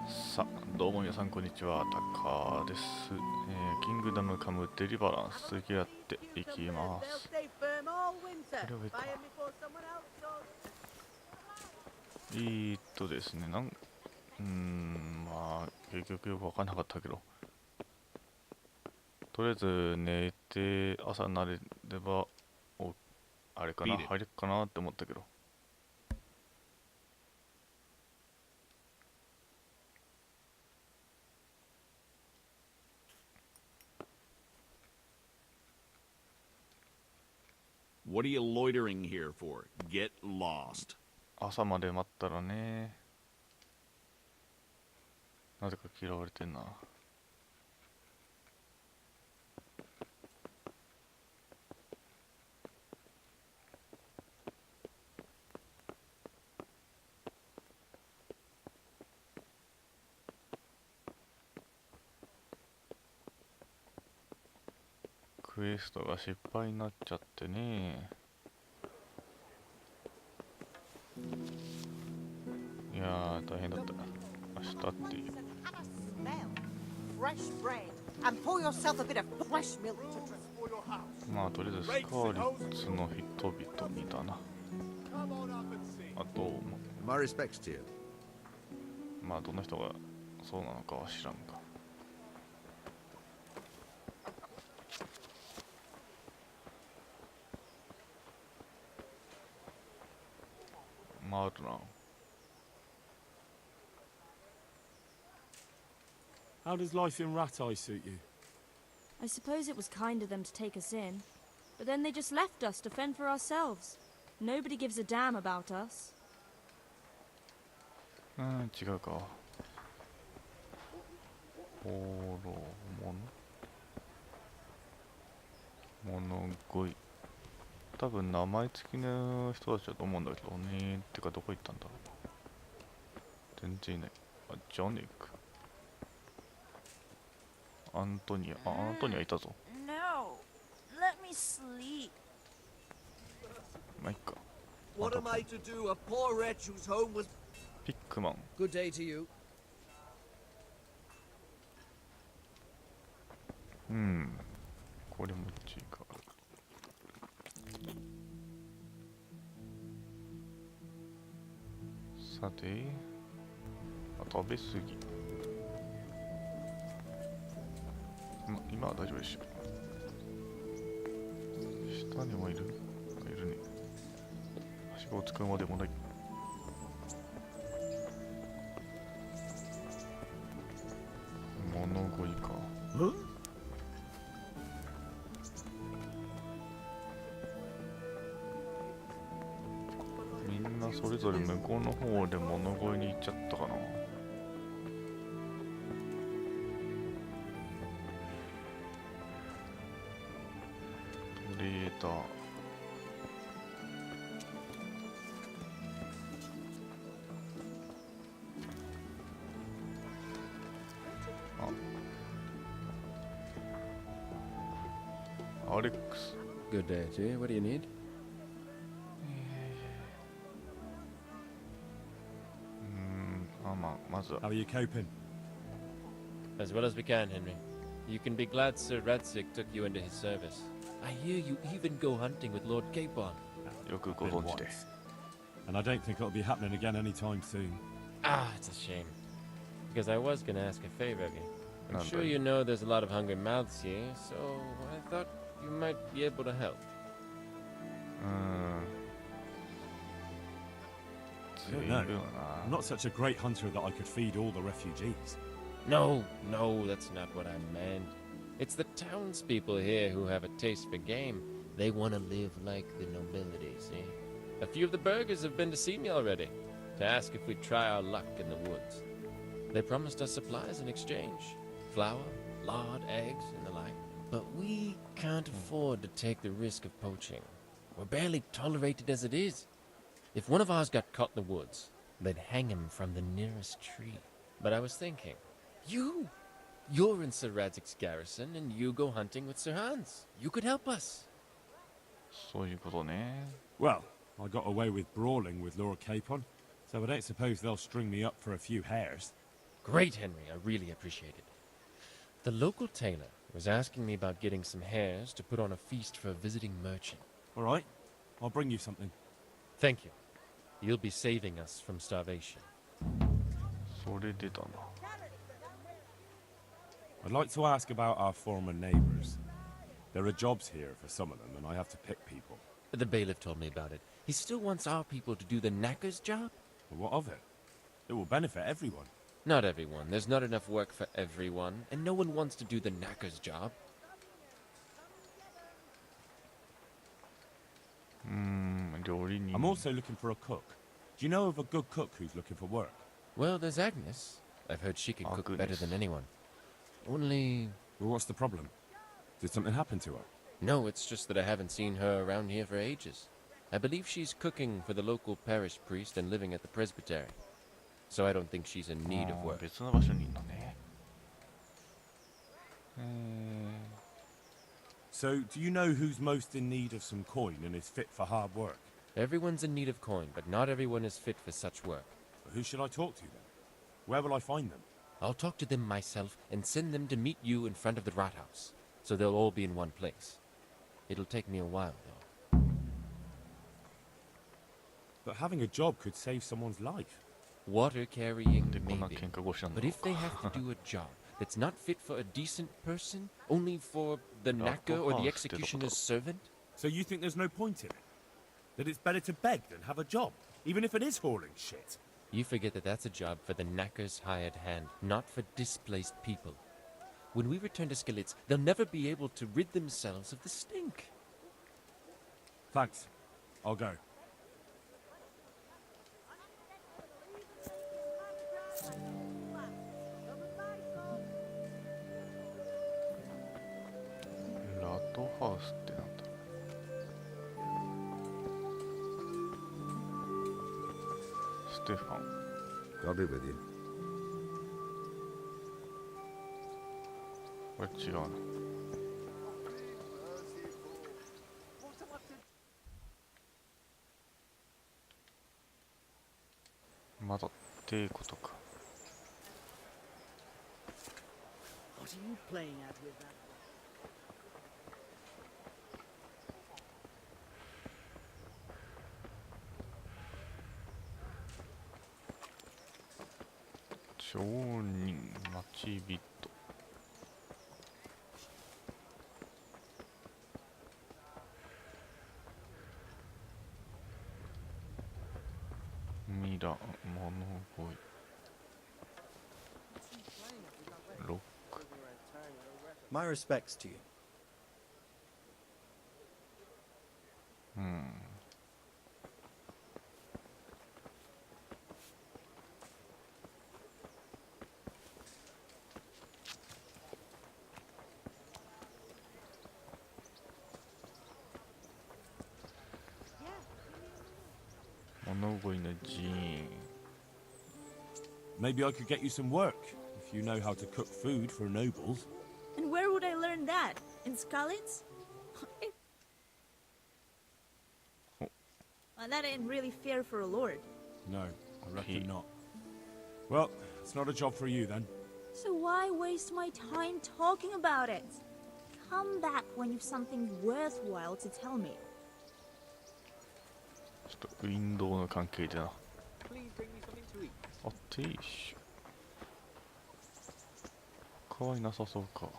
さあ、どうも皆さんこんにちは、タカです。キングダムカムデリバランス続きやっていきます。これ上か。ですね、まあ、結局よくわかんなかったけど、とりあえず寝て朝慣れれば、あれかな、入るかなって思ったけど。What are you loitering here for? Get lost. 朝まで待ったらね、なぜか嫌われてんな。クエストが失敗になっちゃってね。いやー大変だった。明日っていう。まあとりあえずスカーリッツの人々にだな。あとまあどんな人がそうなのかは知らんか。まああるな。How does life in Rat Eye suit you? I suppose it was kind of them to take us in, but then they just left us to fend for ourselves. Nobody gives a damn about us. 違うか。放浪物乞い。多分名前付きの人たちだと思うんだけどね。てかどこ行ったんだろう。全然いない。あ、ジョニック。アントニアいたぞ。No, let me sleep. まあいっか。What am I to do? A poor wretch whose home was. ピックマン。Good day to you. これも違う。さて、食べ過ぎ。今は大丈夫でしょ。下にもいるね。はしごを使うまでもない。物乞いか。みんなそれぞれ向こうの方で物乞いに行っちゃったかな。トレーダー。アレックス。 Good day to you. What do you need? まずは How are you coping? As well as we can, Henry. You can be glad Sir Radzik took you into his service. I hear you even go hunting with Lord Capon. よくご存知で。 And I don't think it'll be happening again anytime soon. Ah, it's a shame. Because I was gonna ask a favor of you. I'm Not sure bad. you know there's a lot of hungry mouths here, so I thought you might be able to help. 随分 No, な。 I'm not such a great hunter that I could feed all the refugees. No, that's not what I meant. It's the townspeople here who have a taste for game. They want to live like the nobility, see? A few of the burghers have been to see me already, to ask if we'd try our luck in the woods. They promised us supplies in exchange. Flour, lard, eggs, and the like. But we can't afford to take the risk of poaching. We're barely tolerated as it is. If one of ours got caught in the woods, they'd hang him from the nearest tree. But I was thinking, you're in Sir Radzik's garrison, and you go hunting with Sir Hans. You could help us. そういうことね。 Well, I got away with brawling with Lord Capon, so I don't suppose they'll string me up for a few hares. Great, Henry. I really appreciate it. The local tailor was asking me about getting some hares to put on a feast for a visiting merchant. All right, I'll bring you something. Thank you. You'll be saving us from starvation. それでだな。 I'd like to ask about our former neighbors. There are jobs here for some of them, and I have to pick people. The bailiff told me about it. He still wants our people to do the knacker's job? But what of it? It will benefit everyone. Not everyone. There's not enough work for everyone, and no one wants to do the knacker's job. 料理人。 I'm also looking for a cook. Do you know of a good cook who's looking for work? Well, there's Agnes. I've heard she can cook better Agnes. than anyone. Only... Well, what's the problem? Did something happen to her? No, it's just that I haven't seen her around here for ages. I believe she's cooking for the local parish priest and living at the presbytery. So I don't think she's in need of work. 別の場所にいるのね。So, do you know who's most in need of some coin and is fit for hard work? Everyone's in need of coin, but not everyone is fit for such work. But who should I talk to then? Where will I find them? I'll talk to them myself and send them to meet you in front of the rat house, so they'll all be in one place. It'll take me a while, though. But having a job could save someone's life. Water carrying, でこんな maybe. 喧嘩腰なんだ But if they have to do a job that's not fit for a decent person, only for the knacker or the executioner's servant? So you think there's no point in it? That it's better to beg than have a job, even if it is hauling shit? You forget that that's a job for the knacker's hired hand, not for displaced people. When we return to Skillets, they'll never be able to rid themselves of the stink. Thanks. I'll go.「ラトハウス」ってなんだ。ステファン。 I'll be with you. これ違うな。まだっていうことか。 What are you playing at with that? 町人町人。ミラン物乞い。ロック。 My respects to you. 物乞いの寺院。 Maybe I could get you some work, if you know how to cook food for nobles. And where would I learn that? In Scarlet's? Well, that ain't really fair for a lord. No, I reckon not. Well, it's not a job for you then. So why waste my time talking about it? Come back when you've something worthwhile to tell me. ちょっとウィンドウの関係でな。 Please bring me something to eat. あ、ティッシュ。かわいなさそうか。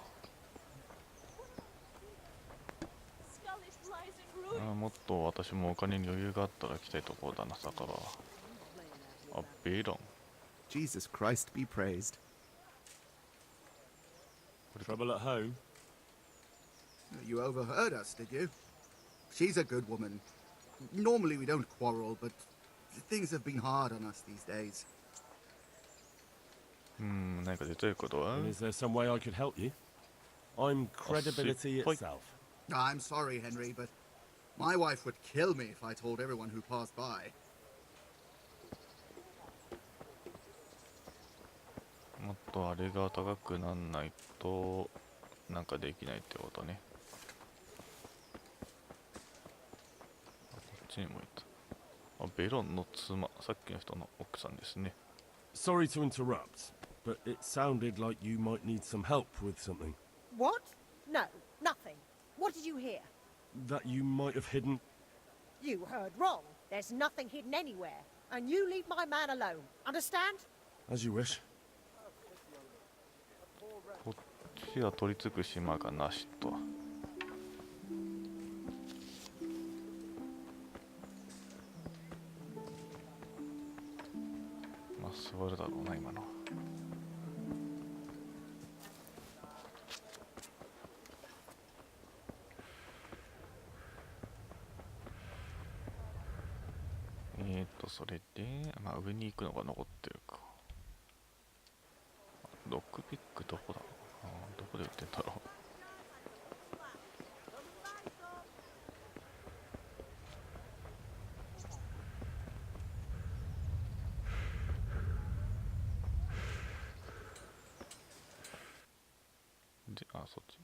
Scarlet lies in ruin. もっと私もお金に余裕があったら来たいところだな、だから。あ、ベロン。 Jesus Christ be praised. Trouble at home? You overheard us, did you? She's a good woman. Normally we don't quarrel, but things have been hard on us these days. 何か出たいことは And is there some way I could help you? I'm credibility Point. itself. I'm sorry, Henry, but my wife would kill me if I told everyone who passed by. もっとあれが高くなんないとなんかできないってことね。あ、こっちにもいた。あ、ベロンの妻、さっきの人の奥さんですね。 Sorry to interrupt, but it sounded like you might need some help with something. What? No, nothing. What did you hear? That you might have hidden. You heard wrong. There's nothing hidden anywhere. And you leave my man alone. Understand? As you wish. こっちは取り付く島がなしと。まあ座るだろうな今のは。それで、まあ上に行くのが残ってるか。ロックピックどこだろうな、どこで売ってんだろう。で、あ、そっち。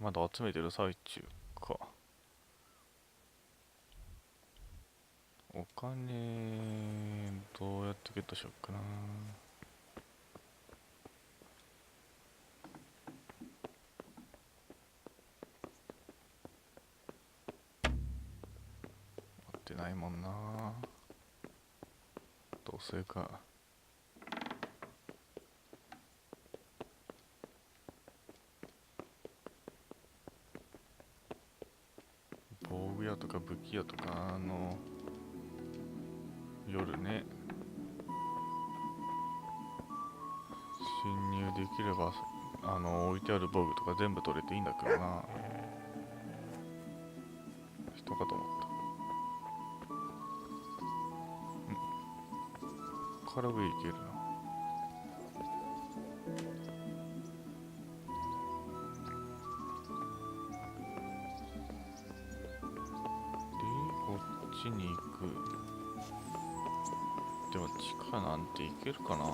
まだ集めてる最中か。お金どうやってゲットしよっかな。持ってないもんな。どうせか。防具屋とか武器屋とか夜ね侵入できれば置いてある防具とか全部取れていいんだけどな。人かと思った。から上行けるな。でこっちに行く。でも地下なんて行けるかな。こ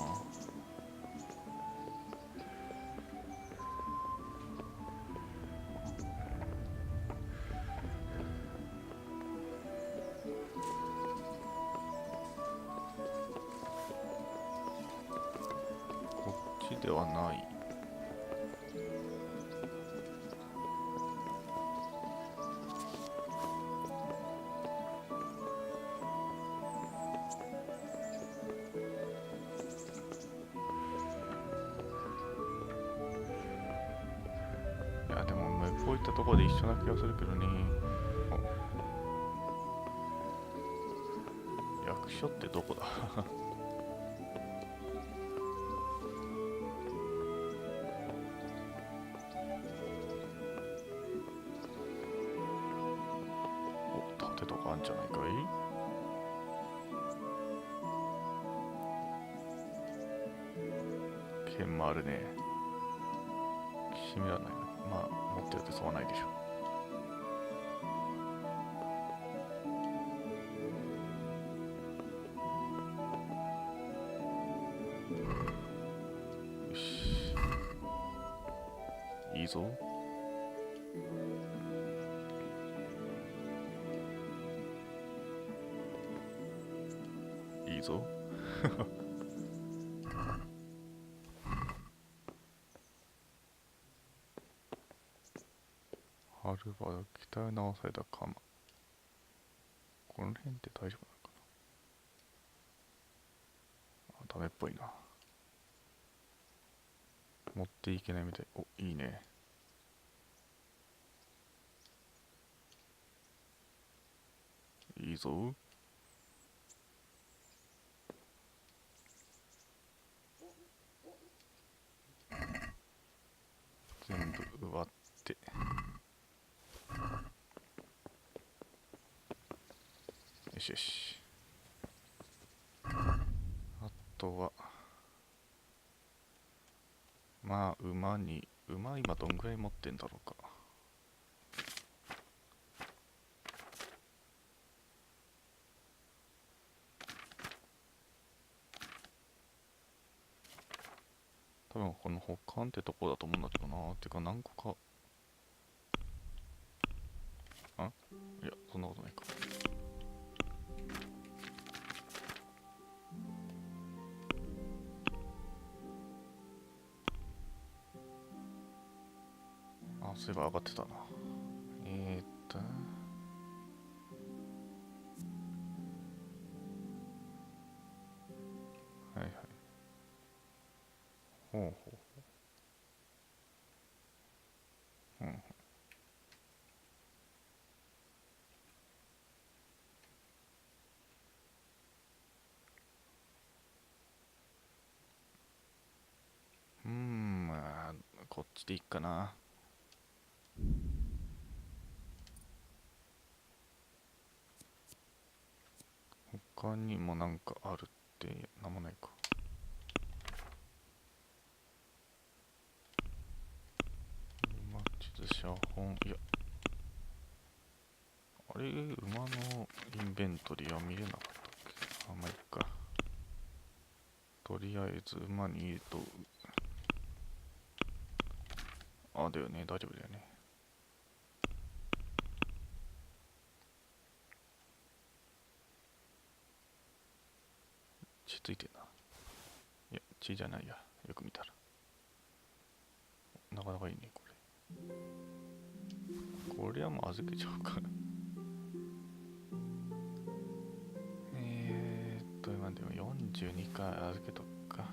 っちではない。こういったところで一緒な気がするけどね。役所ってどこだお、盾とかあんじゃないかい。剣もあるね。きしみはないな。まあ持ってるってそうはないでしょう。よし、いいぞ。いいぞハルバー鍛え直された鎌。この辺って大丈夫なのかな。あ、ダメっぽいな。持っていけないみたい。お、いいね。いいぞ。全部奪って。よしよし。あとはまあ馬今どんぐらい持ってんだろうか。多分この保管ってとこだと思うんだけどな。てか何個か。あ、いやそんなことないか。そういえば上がってたな。はいはい。ほうほうほう。まあ、こっちでいいかな。他にもなんかあるってなんもないか。馬地図写本、いや、あれ、馬のインベントリーは見れなかったっけ。あ、まあいいか。とりあえず馬にいると、あ、だよね、大丈夫だよね。血ついてんな。いや、血じゃないや。よく見たら。なかなかいいね、これ。これはもう預けちゃうから。今でも42回預けとくか。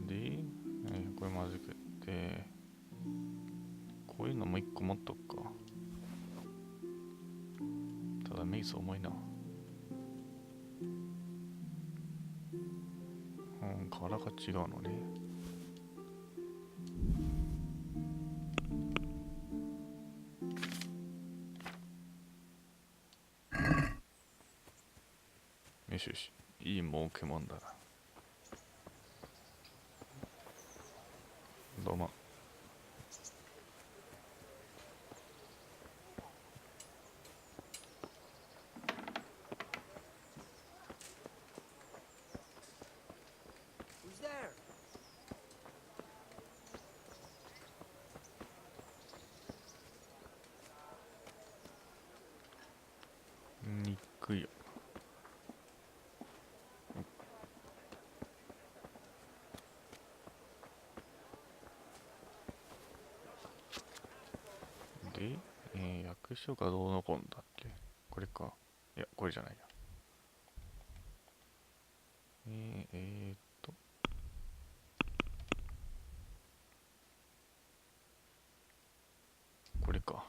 で、これも預けて、こういうのも1個持っとくか。ただメイス重いな。柄が違うのね。よしよし、いい儲けもんだな。どうも。憎いよ。で、役所がどうのこんだっけ。これか。いや、これじゃないや。これか。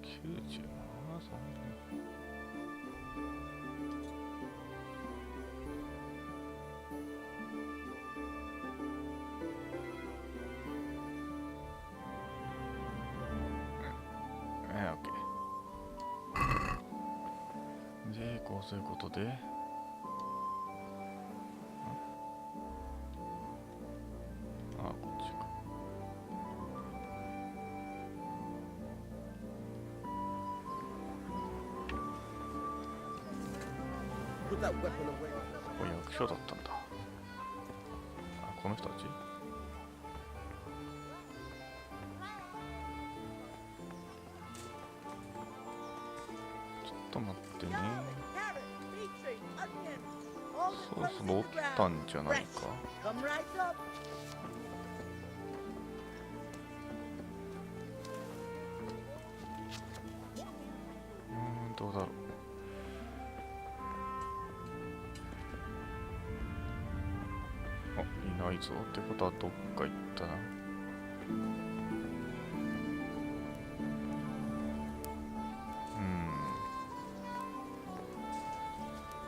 90な、そんなに。オッケー。で、こうすることで、こっちか。これ役所だったんだ。この人たち。ちょっと待ってね。そろそろ起きたんじゃないか。どうだろう。いないぞ。ってことはどっか行ったな。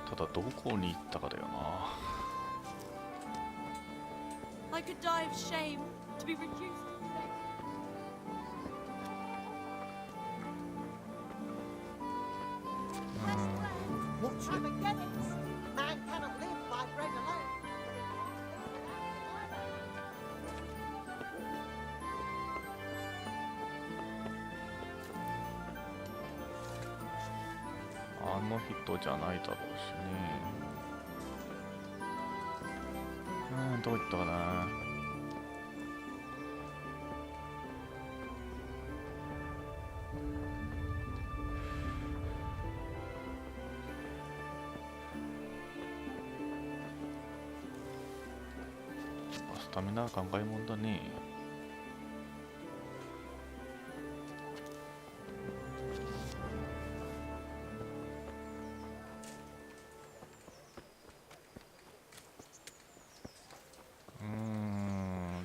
ただどこに行ったかだよな。I could die of shame to be reduced. Man cannot live by bread alone. あの人じゃないだろうしね。どういったかな。スタミナは考えもんだね。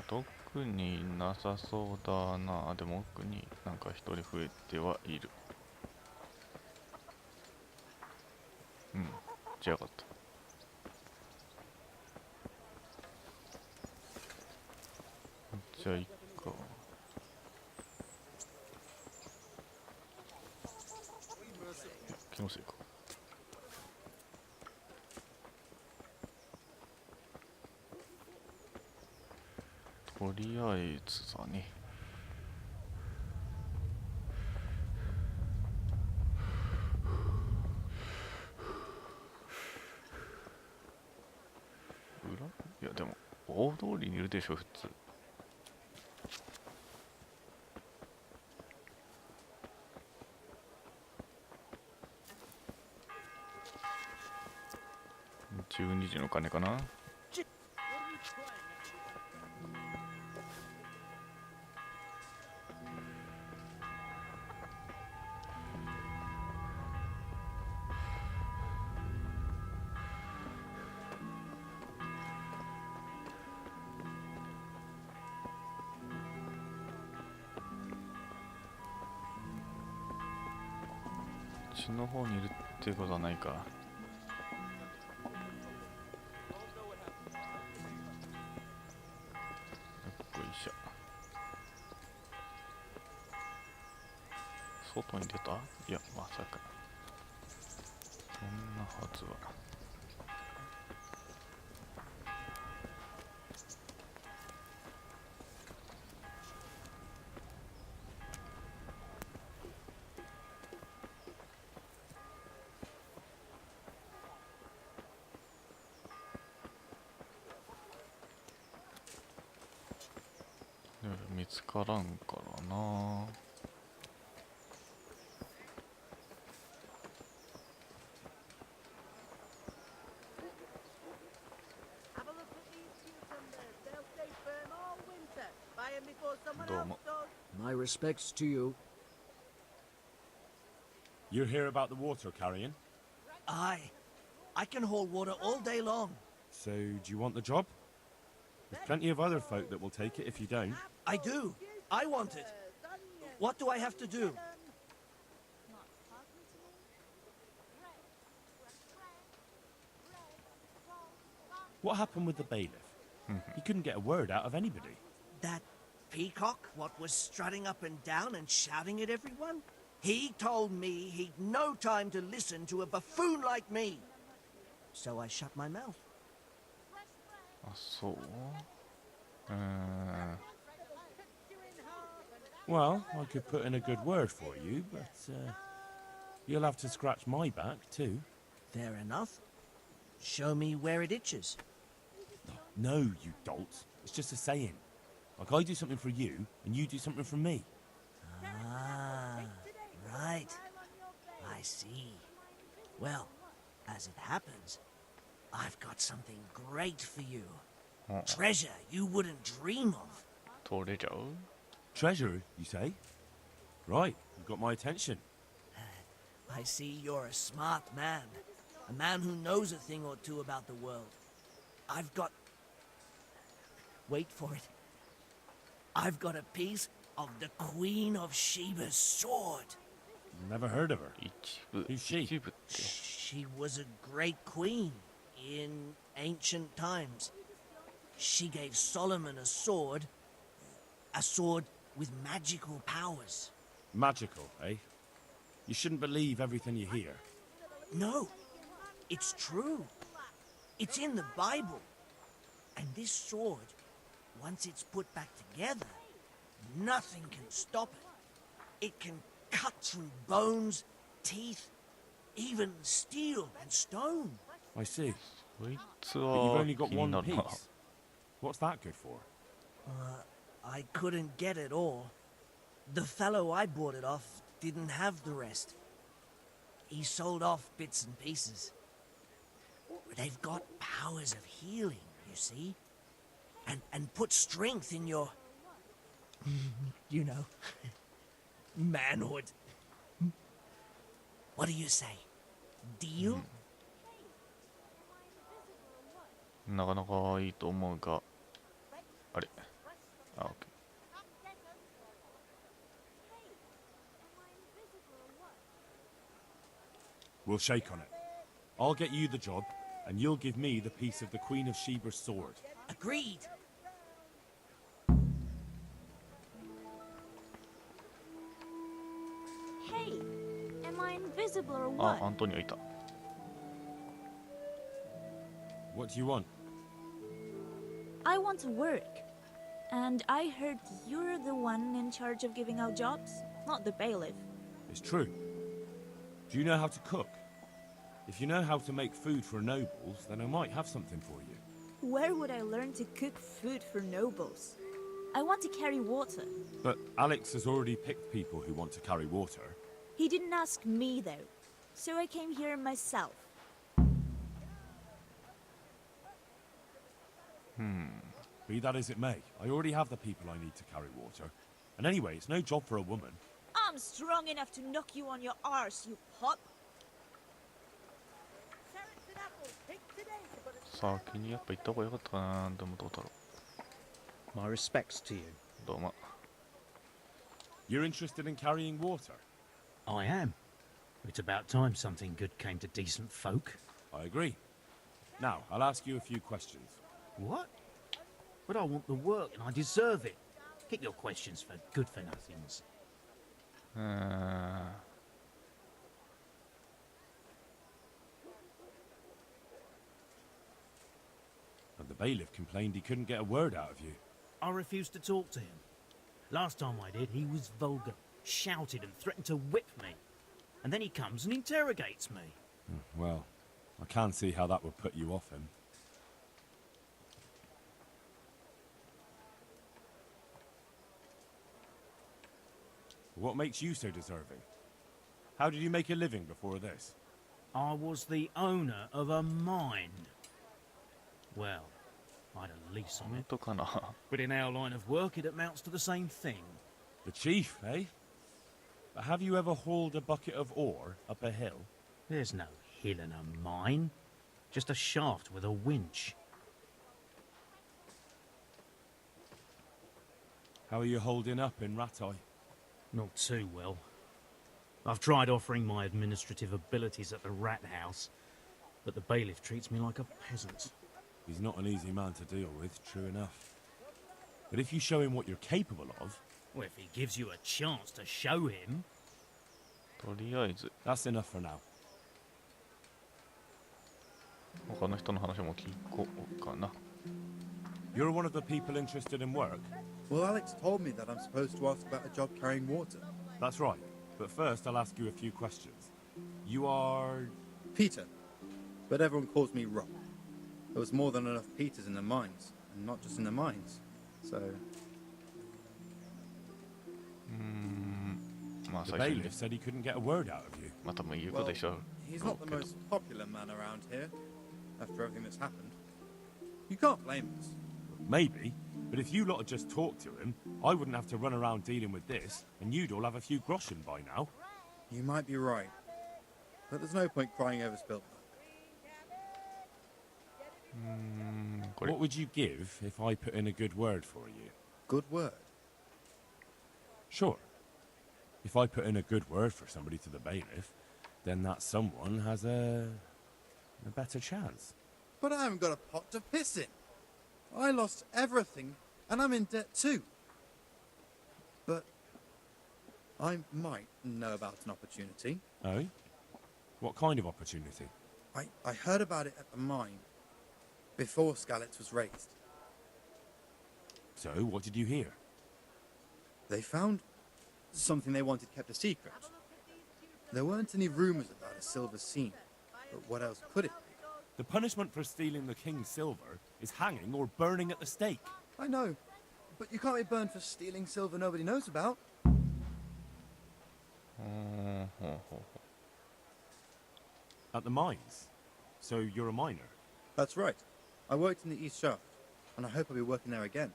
特になさそうだな。でも奥になんか一人増えてはいる。うん、じゃあよかった。じゃあいっか。気のせいか。とりあえずだね。いやでも大通りにいるでしょ普通。12時の鐘かな。こっちの方にいるっていうことはないか。よいしょ。外に出た？いや、まさか。そんなはずは。見つからんからな。どうも。My respects to you. You hear about the water carrying? Aye. I can haul water all day long. So, do you want the job? There's plenty of other folk that will take it if you don't. I do. I want it. What do I have to do? What happened with the bailiff? He couldn't get a word out of anybody. That peacock, what was strutting up and down and shouting at everyone? He told me he'd no time to listen to a buffoon like me. So I shut my mouth. あ、そう。Well, I could put in a good word for you, but you'll have to scratch my back too. Fair enough. Show me where it itches. No, you dolt. It's just a saying. Like I do something for you, and you do something for me. Ah, right. I see. Well, as it happens, I've got something great for you. Treasure you wouldn't dream of. 取れちゃう？ Treasure, you say? Right, you've got my attention. I see you're a smart man. A man who knows a thing or two about the world. I've got... Wait for it. I've got a piece of the Queen of Sheba's sword. Never heard of her. 一部。 Who's she? 一部って。 She was a great queen in ancient times. She gave Solomon a sword with magical powers. Magical, eh? You shouldn't believe everything you hear. No, it's true. It's in the Bible. And this sword, once it's put back together, nothing can stop it. It can cut through bones, teeth, even steel and stone. I see. こいつ But you've は only 気 got に one なるな。 piece. What's that good for? I couldn't get it all. The fellow I bought it off didn't have the rest. He sold off bits and pieces. They've got powers of healing, you see. and put strength in your, you know, manhood. What do you say? Deal? なかなかいいと思うが、あれ、あ、オッケ We'll shake on it. I'll get you the job, and you'll give me the piece of the Queen of Sheba's sword. Agreed. Hey, am I invisible or ー。あ、 what? アントニオいた。 What do you want? I want to work. And I heard you're the one in charge of giving out jobs, not the bailiff. It's true. Do you know how to cook? If you know how to make food for nobles, then I might have something for you. Where would I learn to cook food for nobles? I want to carry water. But Alex has already picked people who want to carry water. He didn't ask me, though. So I came here myself. Be that as it may, I already have the people I need to carry water. And anyway, it's no job for a woman. I'm strong enough to knock you on your arse, you pup. 先にやっぱ行った方が良かったかな。でもどうだろ My respects to you. う。どうも。 You're interested in carrying water? I am. It's about time something good came to decent folk. I agree. Now, I'll ask you a few questions. What? But I want the work and I deserve it. Keep your questions for good-for-nothings. うーん。 And the bailiff complained he couldn't get a word out of you. I refused to talk to him. Last time I did, he was vulgar, shouted and threatened to whip me. And then he comes and interrogates me. Well, I can't see how that would put you off him. What makes you so deserving? How did you make a living before this? I was the owner of a mine. Well, I had a lease on 本 it. 当かな。 But in our line of work, it amounts to the same thing. The chief, eh? But have you ever hauled a bucket of ore up a hill? There's no hill in a mine. Just a shaft with a winch. How are you holding up in Rattay? Not too well. I've tried offering my administrative abilities at the rat house, but the bailiff treats me like a peasant. He's not an easy man to deal with, true enough. But if you show him what you're capable of, Well, if he gives you a chance to show him. とりあえず、 that's enough for now. 他の人の話も聞こうかな。 You're one of the people interested in work? Well, Alex told me that I'm supposed to ask about a job carrying water. That's right. But first, I'll ask you a few questions. You are... Peter. But everyone calls me Rob. There was more than enough Peters in the mines, and not just in the mines. So... まあ The 最初に bailiff said he couldn't get a word out of you. まあ多分言うことでしょう。 he's not the most popular man around here, after everything that's happened. You can't blame us. Maybe. But if you lot had just talked to him, I wouldn't have to run around dealing with this, and you'd all have a few groschen by now. You might be right. But there's no point crying over spilled milk. これ What would you give if I put in a good word for you? Good word. Sure. If I put in a good word for somebody to the bailiff, then that someone has a better chance. But I haven't got a pot to piss in. I lost everything, and I'm in debt too. But I might know about an opportunity. Oh? What kind of opportunity? I heard about it at the mine, before Skalitz was raised. So, what did you hear? They found something they wanted kept a secret. There weren't any rumours about a silver scene, but what else could it be? The punishment for stealing the king's silver is hanging or burning at the stake. I know, but you can't be burned for stealing silver nobody knows about. ほうほうほう At the mines. So, you're a miner. That's right. I worked in the East Shaft. and I hope I'll be working there again.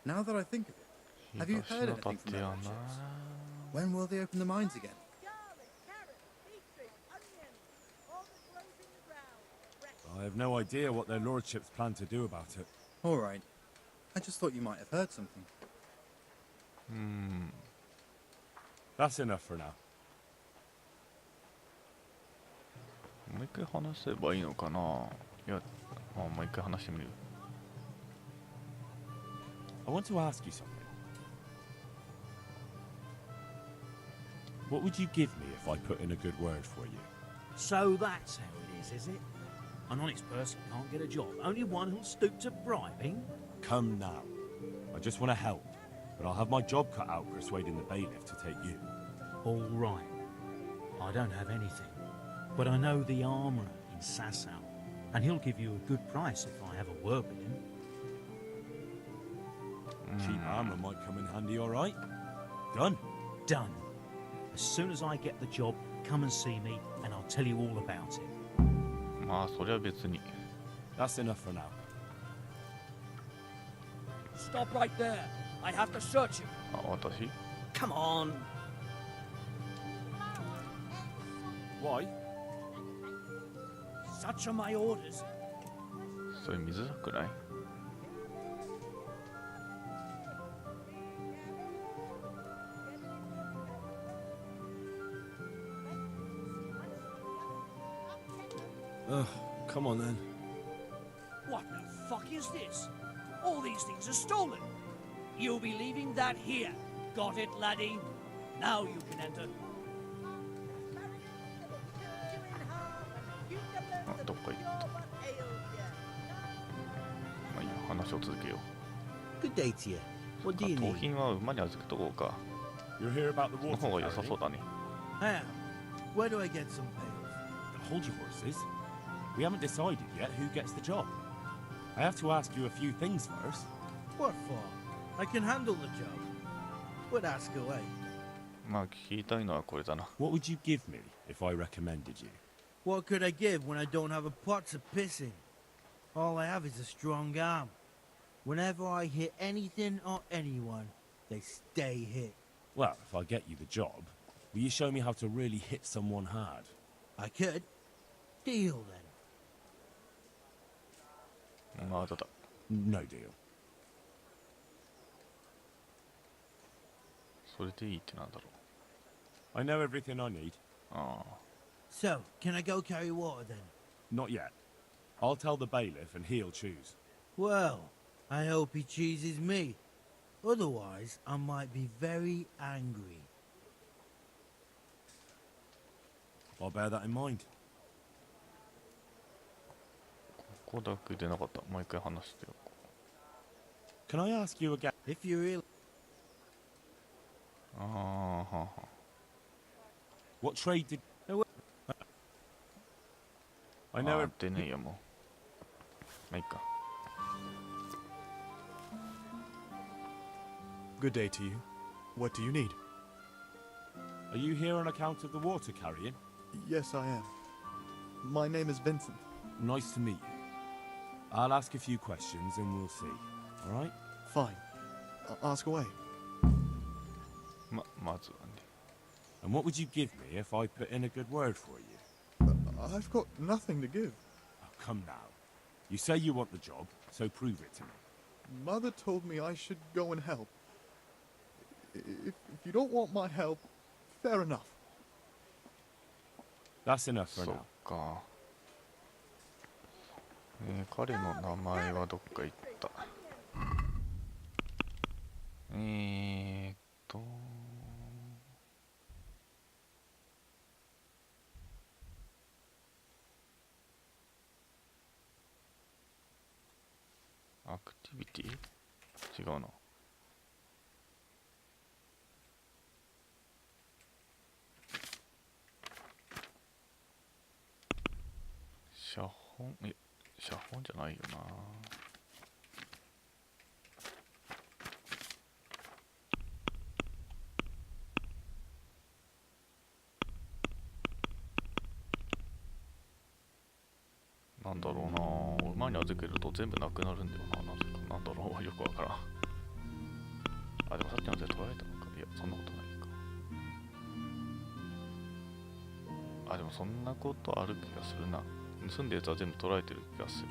Now that I think of it, have you heard anything from the lordships? When will they open the mines again? I have no idea what their lordships plan to do about it. All right. I just thought you might have heard something. That's enough for now. もう一回話せばいいのかな。いや、もう一回話してみる。I want to ask you something. What would you give me if I put in a good word for you? So that's how it is it? An honest person can't get a job, only one who'll stoop to bribing? Come now. I just want to help, but I'll have my job cut out persuading the bailiff to take you. All right. I don't have anything, but I know the armourer in Sasau, and he'll give you a good price if I have a word with him. Cheap armor might come in handy, all right? Done. Done. As soon as I get the job, come and see me, and I'll tell you all about it. まあそれは別に。 That's enough for now. Stop right there. I have to search you. あ、私 Come on. Why? Such are my orders. それ見づらくない？ Come on then. What the fuck is this? All these things are stolen. You'll be leaving that here. Got it, laddie? Now you can enter. あ、どっか行った。まあいいや、話を続けよう。 Good day to you. What do you 盗 need? 品は馬に預けとこうか。 You're here about the その water 方が良さ carrying? そうだね。 How? Where do I get some pails? Hold your horses. We haven't decided yet who gets the job. I have to ask you a few things first. What for? I can handle the job. But ask away. まあ聞きたいのはこれだな。 What would you give me if I recommended you? What could I give when I don't have a pot to piss in? All I have is a strong arm. Whenever I hit anything or anyone, they stay hit. Well, if I get you the job, will you show me how to really hit someone hard? I could. Deal then. まあだだ。 No deal. それでいいってなんだろ I know everything I need. う。ああ。 So, can I go carry water then? Not yet. I'll tell the bailiff and he'll choose. Well, I hope he chooses me. Otherwise, I might be very angry. I'll bear that in mind. ここだけ出なかった。もう一回話してよ。 Can I ask you again? If you really... ああ、はあはあ。 What trade did... I know あ it... 出ねえよもう。まあいいか。 Good day to you. What do you need? Are you here on account of the water carrying? Yes, I am. My name is Vincent. Nice to meet you. I'll ask a few questions and we'll see. All right? Fine. Ask away. まずはね。 And what would you give me if I put in a good word for you? I've got nothing to give. Oh, come now. You say you want the job, so prove it to me. Mother told me I should go and help. If you don't want my help, fair enough. That's enough for そっ now. か。彼の名前はどっか行った。アクティビティ？違うな。写本？写本じゃないよな。なんだろうな。馬に預けると全部なくなるんだよな。なぜかな。そんなことないか。あ、でもそんなことある気がするな。盗んだやつは全部捉えてる気がする。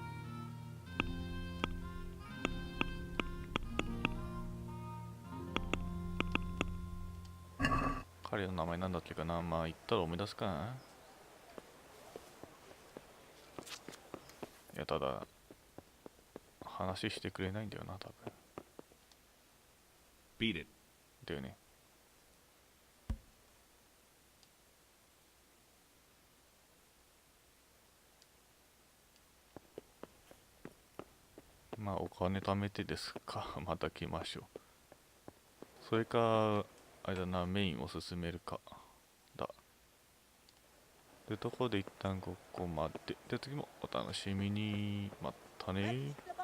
彼の名前なんだっけかな。まあ言ったら思い出すかな。いや、ただ話してくれないんだよな、多分。Beat it. だよね。まあお金貯めてですか。また来ましょう。それかあれだな、メインを進めるかだ。でところで一旦ここまで。で次もお楽しみに。またねー。